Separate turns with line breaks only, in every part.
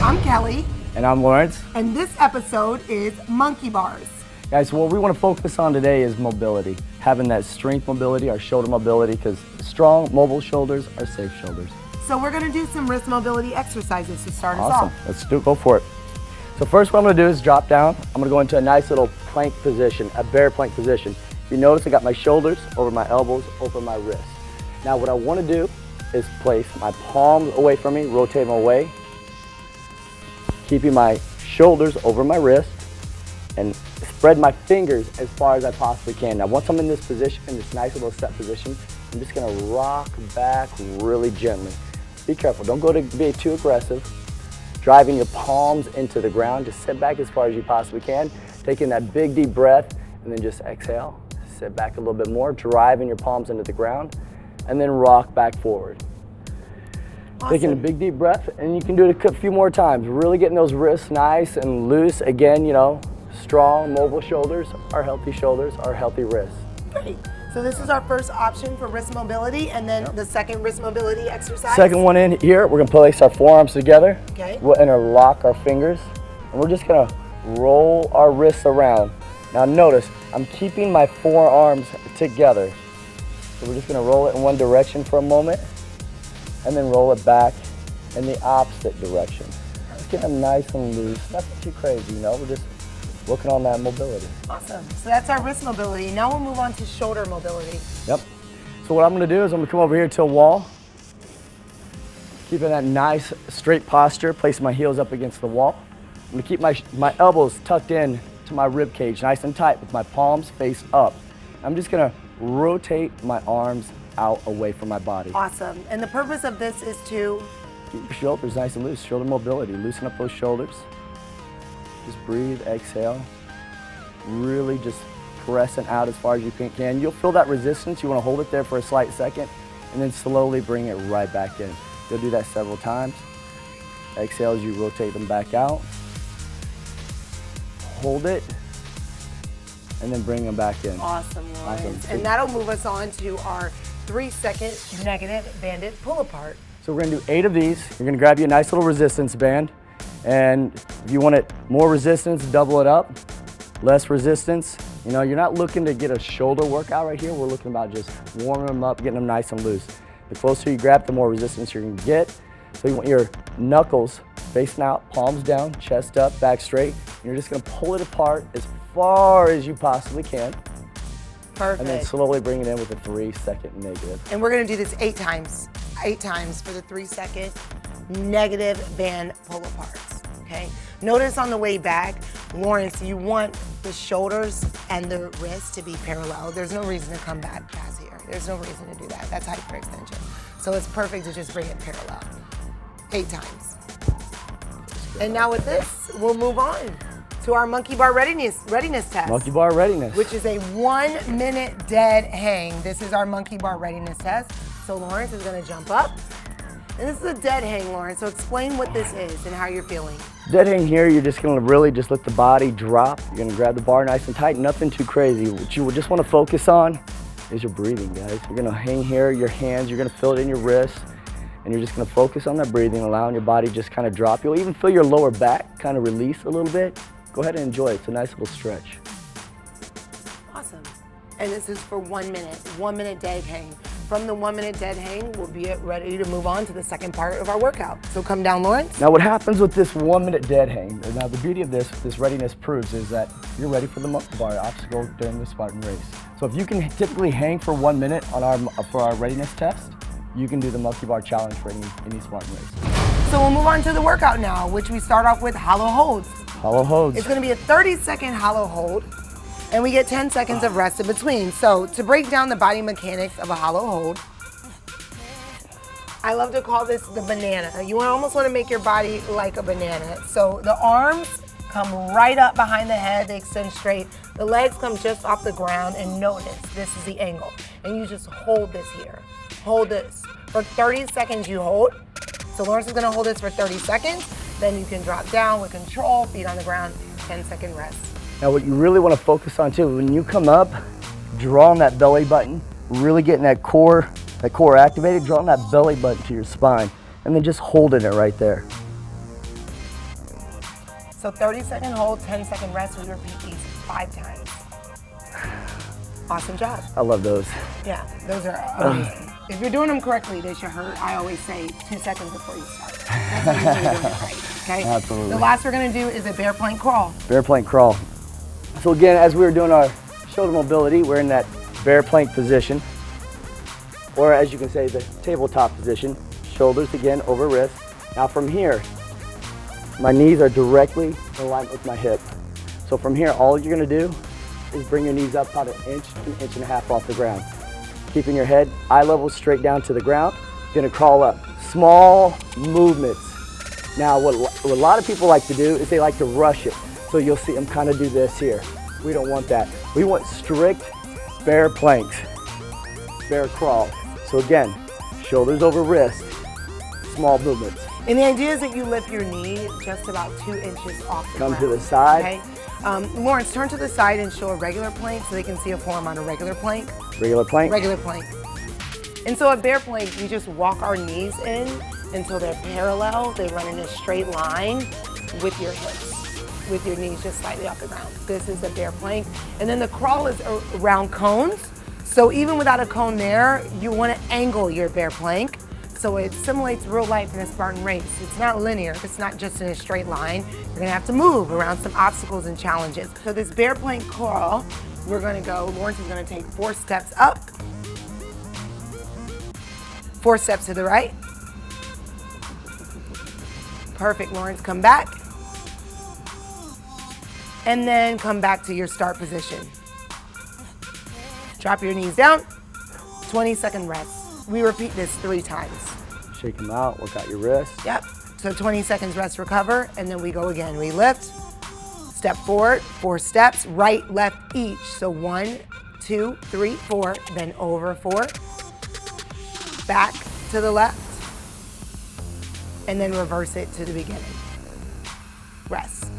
I'm Kelly.
And I'm Lawrence.
And this episode is monkey bars.
Guys, what we want to focus on today is mobility. Having that strength mobility, our shoulder mobility, because strong, mobile shoulders are safe shoulders.
So we're going to do some wrist mobility exercises to start us
Awesome.
off.
Let's go for it. So first what I'm going to do is drop down. I'm going to go into a nice little plank position, a bear plank position. If you notice, I got my shoulders over my elbows, over my wrists. Now what I want to do is place my palms away from me, rotate them away, keeping my shoulders over my wrist, and spread my fingers as far as I possibly can. Now once I'm in this position, in this nice little set position, I'm just going to rock back really gently. Be careful, don't go to be too aggressive. Driving your palms into the ground, just sit back as far as you possibly can, taking that big deep breath, and then just exhale. Sit back a little bit more, driving your palms into the ground, and then rock back forward.
Awesome.
Taking a big deep breath, and you can do it a few more times, really getting those wrists nice and loose. Again, you know, strong, mobile shoulders are healthy wrists.
Great. So this is our first option for wrist mobility, and then the second wrist mobility exercise.
Second one in here, we're gonna place our forearms together.
Okay.
We'll interlock our fingers, and we're just gonna roll our wrists around. Now notice, I'm keeping my forearms together. So we're just gonna roll it in one direction for a moment, and then roll it back in the opposite direction. Just get them nice and loose, nothing too crazy, you know, we're just working on that mobility.
Awesome. So that's our wrist mobility. Now we'll move on to shoulder mobility.
Yep. So what I'm gonna do is I'm gonna come over here to a wall, keeping that nice straight posture, placing my heels up against the wall. I'm gonna keep my elbows tucked in to my rib cage, nice and tight with my palms face up. I'm just gonna rotate my arms out away from my body.
Awesome. And the purpose of this is to
Keep your shoulders nice and loose, shoulder mobility. Loosen up those shoulders. Just breathe, exhale. Really just pressing out as far as you can. You'll feel that resistance. You want to hold it there for a slight second and then slowly bring it right back in. You'll do that several times. Exhale as you rotate them back out. Hold it and then bring them back in.
awesome, Lawrence.
Awesome.
And that'll move us on to our 3-second negative banded pull apart.
So we're gonna do 8 of these. You're gonna grab you a nice little resistance band. And if you want it more resistance, double it up. Less resistance, you know, you're not looking to get a shoulder workout right here. We're looking about just warming them up, getting them nice and loose. The closer you grab, the more resistance you're gonna get. So you want your knuckles facing out, palms down, chest up, back straight. And you're just gonna pull it apart as far as you possibly can.
Perfect.
And then slowly bring it in with a 3-second negative.
And we're gonna do this 8 times. 8 times for the 3-second negative band pull aparts, okay? Notice on the way back, Lawrence, you want the shoulders and the wrists to be parallel. There's no reason to come back past here. There's no reason to do that. That's hyperextension. So it's perfect to just bring it parallel. 8 times. And now with this, we'll move on to our monkey bar readiness test.
Monkey bar readiness.
Which is a 1-minute dead hang. This is our monkey bar readiness test. So Lawrence is gonna jump up. And this is a dead hang, Lawrence, so explain what this is and how you're feeling.
Dead hang here, you're just gonna really just let the body drop. You're gonna grab the bar nice and tight, nothing too crazy. What you just wanna focus on is your breathing, guys. You're gonna hang here, your hands, you're gonna feel it in your wrists, and you're just gonna focus on that breathing, allowing your body just kind of drop. You'll even feel your lower back kind of release a little bit. Go ahead and enjoy it, it's a nice little stretch.
Awesome. And this is for 1 minute, 1-minute dead hang. From the 1-minute dead hang, we'll be ready to move on to the second part of our workout. So come down, Lawrence.
Now what happens with this 1-minute dead hang, now the beauty of this readiness proves is that you're ready for the monkey bar obstacle during the Spartan race. So if you can typically hang for 1 minute for our readiness test, you can do the monkey bar challenge for any Spartan race.
So we'll move on to the workout now, which we start off with hollow holds.
Hollow holds.
It's gonna be a 30-second hollow hold, and we get 10 seconds of rest in between. So to break down the body mechanics of a hollow hold, I love to call this the banana. You almost want to make your body like a banana. So the arms come right up behind the head, they extend straight. The legs come just off the ground, and notice this is the angle. And you just hold this here. Hold this. For 30 seconds you hold. So Lawrence is gonna hold this for 30 seconds. Then you can drop down with control, feet on the ground, 10-second rest.
Now what you really want to focus on too, when you come up, draw on that belly button, really getting that core activated, draw on that belly button to your spine, and then just holding it right there.
So 30-second hold, 10-second rest. We repeat these 5 times. Awesome job.
I love those.
Yeah, those are amazing. If you're doing them correctly, they should hurt. I always say 2 seconds before you start. That's how you know you're doing it right, okay?
Absolutely.
The last we're gonna do is a bear plank crawl.
Bear plank crawl. So again, as we were doing our shoulder mobility, we're in that bear plank position, or as you can say, the tabletop position. Shoulders again over wrist. Now from here, my knees are directly in alignment with my hip. So from here, all you're gonna do is bring your knees up about an inch and a half off the ground. Keeping your head eye level straight down to the ground. You're gonna crawl up. Small movements. Now what a lot of people like to do is they like to rush it. So you'll see them kind of do this here. We don't want that. We want strict bear planks, bear crawl. So again, shoulders over wrist, small movements.
And the idea is that you lift your knee just about 2 inches off the ground.
Come to the side.
Okay? Lawrence, turn to the side and show a regular plank so they can see a form on a regular plank.
Regular plank.
Regular plank. And so at bear plank, we just walk our knees in until they're parallel. They run in a straight line with your hips, with your knees just slightly off the ground. This is a bear plank. And then the crawl is around cones. So even without a cone there, you want to angle your bear plank. So it simulates real life in a Spartan race. It's not linear, it's not just in a straight line. You're gonna have to move around some obstacles and challenges. So this bear plank crawl, we're gonna go, Lawrence is gonna take 4 steps up, 4 steps to the right. Perfect, Lawrence, come back. And then come back to your start position. Drop your knees down, 20-second rest. We repeat this 3 times.
Shake them out, work out your wrist.
Yep, so 20 seconds rest, recover, and then we go again. We lift, step forward, 4 steps, right, left each. So 1, 2, 3, 4, then over 4, back to the left, and then reverse it to the beginning. Rest.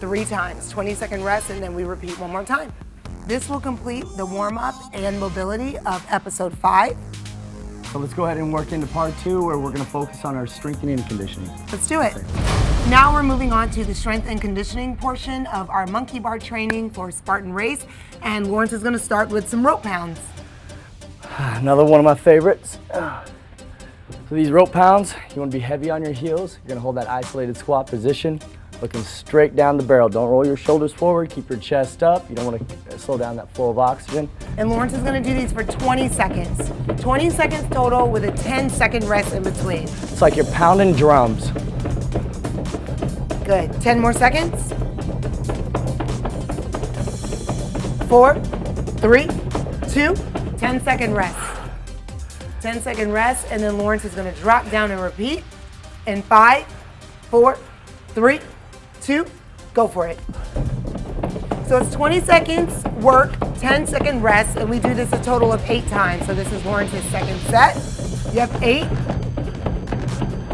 3 times, 20-second rest, and then we repeat 1 more time. This will complete the warm-up and mobility of episode 5.
So let's go ahead and work into part 2 where we're gonna focus on our strengthening and conditioning.
Let's do it. Now we're moving on to the strength and conditioning portion of our monkey bar training for Spartan race. And Lawrence is gonna start with some rope pounds.
Another one of my favorites. So these rope pounds, you wanna be heavy on your heels. You're gonna hold that isolated squat position, looking straight down the barrel. Don't roll your shoulders forward, keep your chest up. You don't want to slow down that flow of oxygen.
And Lawrence is going to do these for 20 seconds. 20 seconds total with a 10-second rest in between.
It's like you're pounding drums.
Good. 10 more seconds. 4, 3, 2, 10-second rest. 10-second rest, and then Lawrence is going to drop down and repeat. In 5, 4, 3, 2, go for it. So it's 20 seconds work, 10-second rest, and we do this a total of 8 times. So this is Lawrence's second set. You have 8.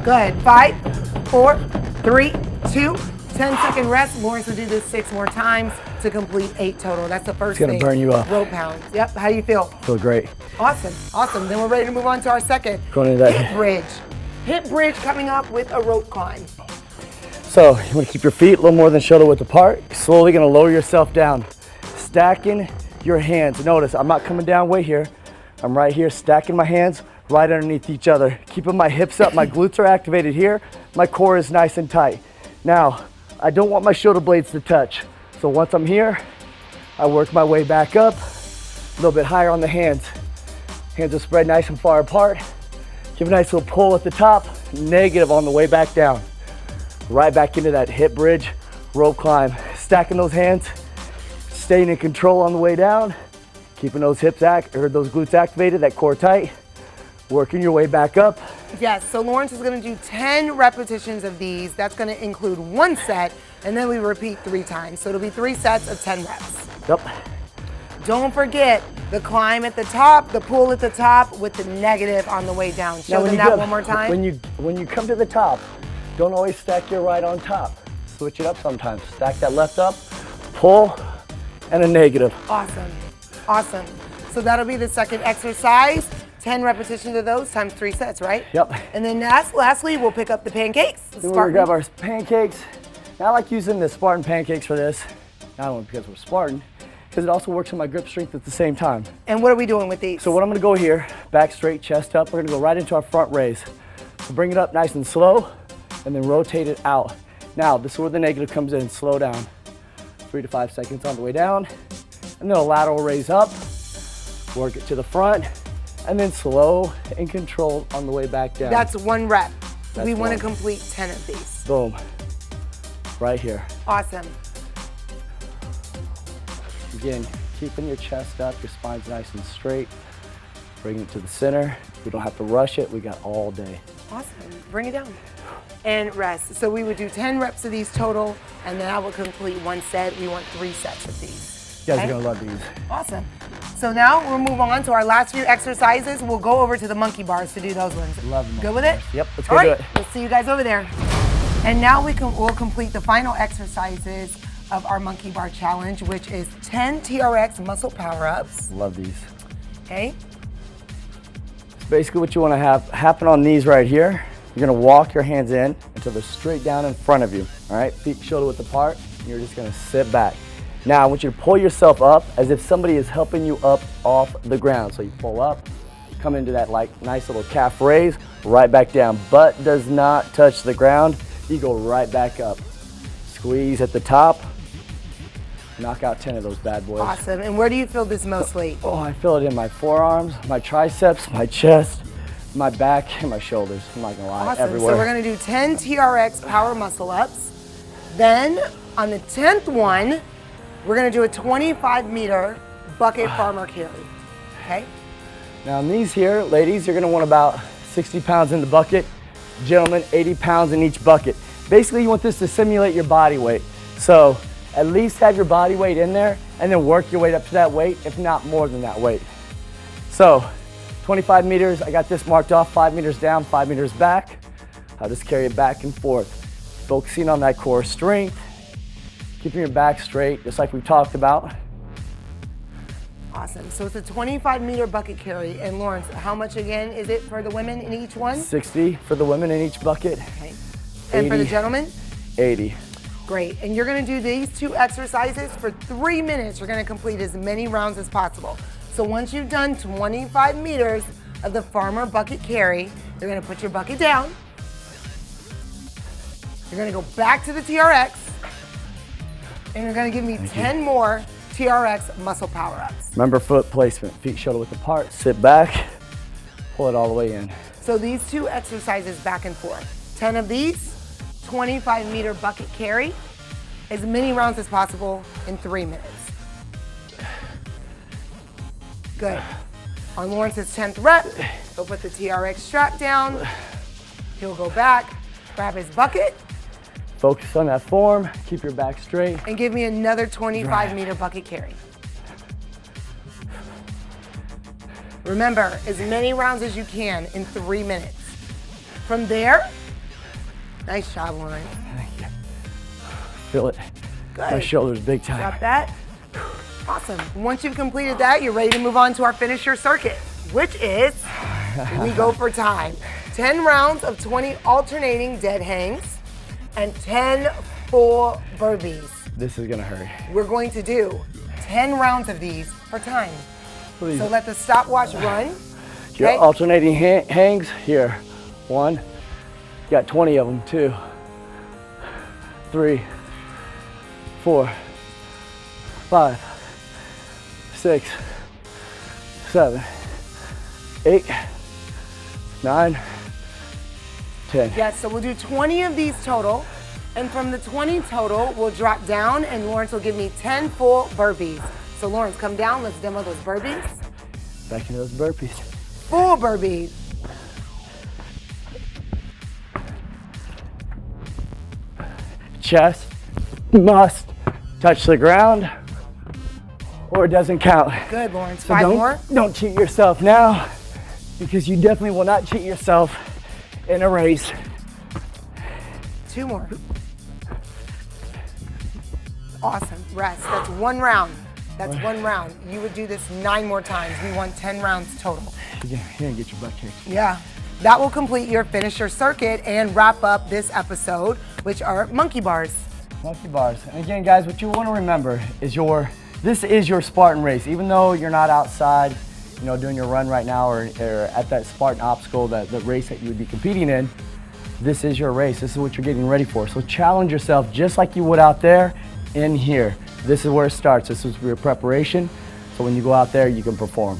Good. 5, 4, 3, 2, 10-second rest. Lawrence will do this 6 more times to complete 8 total. That's the first thing.
It's gonna burn you up.
Rope pounds. Yep. How do you feel?
Feel great.
Awesome. Awesome. Then we're ready to move on to our second.
Going into that
hip bridge. Hip bridge coming up with a rope climb.
So you want to keep your feet a little more than shoulder width apart. You're slowly going to lower yourself down. Stacking your hands. Notice I'm not coming down way here. I'm right here stacking my hands right underneath each other. Keeping my hips up. My glutes are activated here. My core is nice and tight. Now, I don't want my shoulder blades to touch. So once I'm here, I work my way back up. A little bit higher on the hands. Hands are spread nice and far apart. Give a nice little pull at the top. Negative on the way back down. Right back into that hip bridge, rope climb. Stacking those hands, staying in control on the way down, keeping those hips those glutes activated, that core tight, working your way back up.
Yes, so Lawrence is gonna do 10 repetitions of these. That's gonna include 1 set, and then we repeat 3 times. So it'll be 3 sets of 10 reps.
Yep.
Don't forget the climb at the top, the pull at the top with the negative on the way down. Show them that one more time.
When you come to the top, don't always stack your right on top. Switch it up sometimes. Stack that left up, pull, and a negative.
Awesome, awesome. So that'll be the second exercise. 10 repetitions of those times 3 sets, right?
Yep.
And then lastly, we'll pick up the pancakes.
Then we're gonna grab our pancakes. Now I like using the Spartan pancakes for this, not only because we're Spartan, because it also works on my grip strength at the same time.
And what are we doing with these?
So what I'm gonna go here, back straight, chest up, we're gonna go right into our front raise. So bring it up nice and slow, and then rotate it out. Now, this is where the negative comes in, slow down. 3 to 5 seconds on the way down, and then a lateral raise up, work it to the front, and then slow and controlled on the way back down.
That's 1 rep.
That's
We want to
one.
complete 10 of these.
Boom, right here.
Awesome.
Again, keeping your chest up, your spine's nice and straight. Bring it to the center. We don't have to rush it, we got all day.
Awesome. Bring it down. And rest. So we would do 10 reps of these total, and then I will complete 1 set. We want 3 sets of these.
You guys
Okay?
are gonna love these.
Awesome. So now we'll move on to our last few exercises. We'll go over to the monkey bars to do those ones.
Love them.
Good with it?
Yep, let's
All
go do
right,
it.
we'll see you guys over there. And now we'll complete the final exercises of our monkey bar challenge, which is 10 TRX muscle power-ups.
Love these.
Okay?
Basically what you wanna have happen on these right here, you're gonna walk your hands in until they're straight down in front of you, all right? Feet shoulder width apart, and you're just gonna sit back. Now I want you to pull yourself up as if somebody is helping you up off the ground. So you pull up, come into that like nice little calf raise, right back down. Butt does not touch the ground, you go right back up. Squeeze at the top, knock out 10 of those bad boys.
Awesome. And where do you feel this mostly?
Oh, I feel it in my forearms, my triceps, my chest, my back, and my shoulders. I'm not gonna lie,
Awesome.
everywhere.
So we're gonna do 10 TRX power muscle ups. Then on the 10th one, we're gonna do a 25-meter bucket farmer carry. Okay?
Now in these here, ladies, you're gonna want about 60 pounds in the bucket. Gentlemen, 80 pounds in each bucket. Basically, you want this to simulate your body weight. So at least have your body weight in there and then work your way up to that weight, if not more than that weight. So 25 meters, I got this marked off, 5 meters down, 5 meters back. I'll just carry it back and forth. Focusing on that core strength, keeping your back straight, just like we talked about.
Awesome. So it's a 25-meter bucket carry. And Lawrence, how much again is it for the women in each one?
60 for the women in each bucket.
Okay. And for the
80.
gentlemen?
80.
Great. And you're gonna do these 2 exercises for 3 minutes. You're gonna complete as many rounds as possible. So once you've done 25 meters of the farmer bucket carry, you're gonna put your bucket down. You're gonna go back to the TRX, and you're gonna give me 10 more TRX muscle power-ups.
Remember foot placement, feet shoulder width apart, sit back, pull it all the way in.
So these 2 exercises back and forth. 10 of these, 25-meter bucket carry, as many rounds as possible in 3 minutes. Good. On Lawrence's 10th rep, he'll put the TRX strap down, he'll go back, grab his bucket,
Focus on that form, keep your back straight.
and give me another 25-meter bucket carry. Remember, as many rounds as you can in 3 minutes. From there, nice job, Lawrence.
Feel it.
Good.
My shoulders big time.
Got that? Awesome. Once you've completed that, you're ready to move on to our finisher circuit, which is, we go for time. 10 rounds of 20 alternating dead hangs and 10 full burpees.
This is gonna hurt.
We're going to do 10 rounds of these for time.
Please.
So let the stopwatch run.
Your
Okay?
alternating hangs here. 1, you got 20 of them. 2, 3, 4, 5, 6, 7, 8, 9, 10.
Yes, so we'll do 20 of these total. And from the 20 total, we'll drop down and Lawrence will give me 10 full burpees. So Lawrence, come down, let's demo those burpees.
Back into those burpees.
Full burpees.
Chest must touch the ground or it doesn't count.
Good, Lawrence.
So
5 more.
Don't cheat yourself now because you definitely will not cheat yourself in a race.
2 more. Awesome. Rest. That's 1 round. That's 1 round. You would do this 9 more times. We want 10 rounds total.
You're gonna get your butt kicked.
Yeah. That will complete your finisher circuit and wrap up this episode, which are monkey bars.
monkey bars. And again, guys, what you want to remember is this is your Spartan race. Even though you're not outside, you know, doing your run right now or at that Spartan obstacle, the race that you would be competing in, this is your race. This is what you're getting ready for. So challenge yourself just like you would out there in here. This is where it starts. This is your preparation. So when you go out there, you can perform.